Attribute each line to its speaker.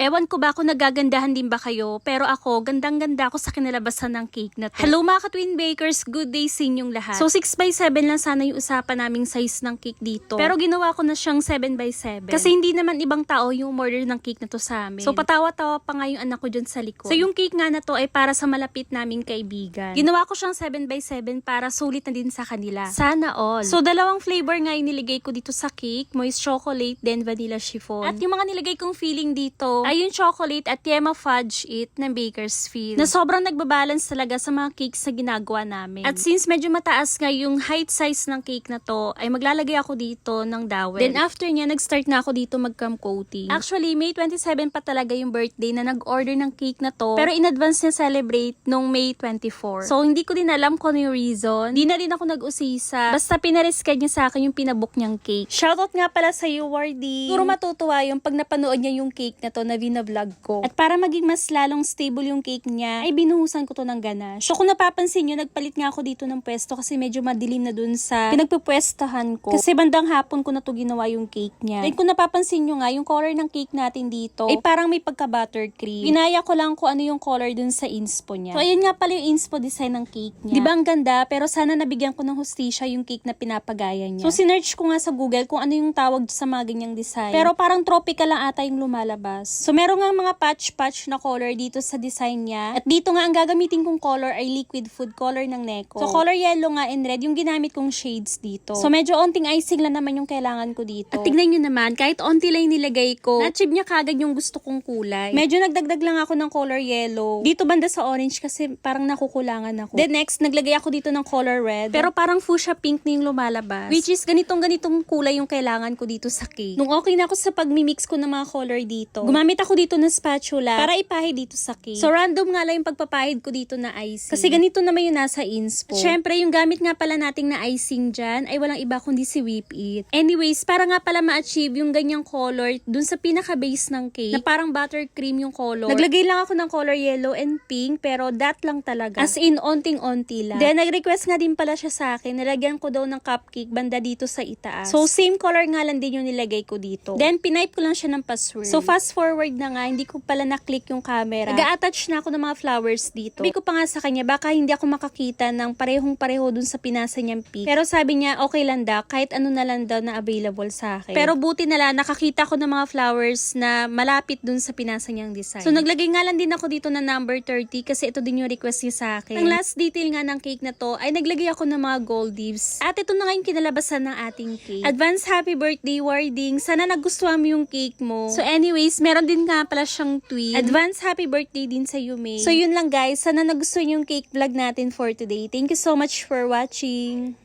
Speaker 1: Ewan ko ba kung nagagandahan din ba kayo, pero ako, gandang-ganda ako sa kinalabasan ng cake na to. Hello mga ka-twin bakers, good day sa inyong lahat. So 6x7 lang sana yung usapan naming size ng cake dito. Pero ginawa ko na siyang 7x7. Kasi hindi naman ibang tao yung order ng cake na to sa amin. So patawa-tawa pa nga yung anak ko dyan sa likod. So yung cake nga na to ay para sa malapit naming kaibigan. Ginawa ko siyang 7x7 para sulit na din sa kanila. Sana all. So dalawang flavor nga yung niligay ko dito sa cake, moist chocolate, then vanilla chiffon. At yung mga nilagay kong filling dito ay yung chocolate at yema fudge it ng Bakersfield. Na sobrang nagbabalance talaga sa mga cakes na ginagawa namin. At since medyo mataas nga yung height size ng cake na to, ay maglalagay ako dito ng dowel. Then after niya, nag-start na ako dito mag-crumb coating. Actually, May 27 pa talaga yung birthday na nag-order ng cake na to. Pero in advance niya celebrate nung May 24. So hindi ko din alam kung ano yung reason. Di na din ako nag-usisa. Basta pinarisked niya sa akin yung pinabook niyang cake. Shoutout nga pala sa iyo, Wardy. Siguro matutuwa yung pag napanood niya yung cake na to na vlog ko. At para maging mas lalong stable yung cake niya, ay binuhusan ko to ng ganache. So kung napapansin nyo, nagpalit nga ako dito ng pwesto kasi medyo madilim na dun sa pinagpupwestahan ko. Kasi bandang hapon ko na to ginawa yung cake niya. Then kung napapansin nyo nga, yung color ng cake natin dito ay parang may pagka-buttercream. Ginaya ko lang kung ano yung color dun sa inspo niya. So ayun nga pala yung inspo design ng cake niya. Diba ang ganda? Pero sana nabigyan ko ng hustisya yung cake na pinapagaya niya. So sinearch ko nga sa Google kung ano yung tawag sa mga ganyang design. Pero parang tropical lang ata yung lumalabas. So meron nga mga patch na color dito sa design niya. At dito nga ang gagamitin kong color ay liquid food color ng Neko. So color yellow nga and red yung ginamit kong shades dito. So medyo onting icing lang naman yung kailangan ko dito. At tignan nyo naman, kahit onti lang nilagay ko, na-achieve niya kagad yung gusto kong kulay. Medyo nagdagdag lang ako ng color yellow. Dito banda sa orange kasi parang nakukulangan ako. Then next, naglagay ako dito ng color red. Pero parang fuchsia pink na yung lumalabas. Which is ganitong kulay yung kailangan ko dito sa cake. Nung okay na ako sa pagmimix ko ng mga color dito, gumamit ako dito ng spatula para ipahid dito sa cake. So random nga lang yung pagpapahid ko dito na icing. Kasi ganito naman yung nasa inspo. Syempre, yung gamit nga pala nating na icing dyan ay walang iba kundi si Whip It. Anyways, para nga pala ma-achieve yung ganyang color dun sa pinaka-base ng cake, na parang buttercream yung color. Naglagay lang ako ng color yellow and pink, pero that lang talaga. As in, onting-onti lang. Then, nag-request nga din pala siya sa akin, nalagyan ko daw ng cupcake banda dito sa itaas. So, same color nga lang din yung nilagay ko dito. Then, pinipe ko lang siya ng password. So, fast forward na nga, hindi ko pala na-click yung camera. Nag-a-attach na ako ng mga flowers dito. Sabi ko pa nga sa kanya, baka hindi ako makakita ng parehong-pareho dun sa pinasa niyang pic. Pero sabi niya, okay lang daw, kahit ano na lang daw na available sa akin. Pero buti na lang, nakakita ko ng mga flowers na malapit dun sa pinasa niyang design. So, naglagay nga lang din ako dito na number 30 kasi ito din yung request niya sa akin. Ang last detail nga ng cake na to, ay naglagay ako ng mga gold leaves. At ito na nga yung kinalabasan ng ating cake. Advance happy birthday, Warding. Sana nagustuhan mo yung cake mo. So anyways, meron din nga pala siyang tweet. Advance happy birthday din sa Yume. So yun lang guys, sana nagustuhan yung cake vlog natin for today. Thank you so much for watching.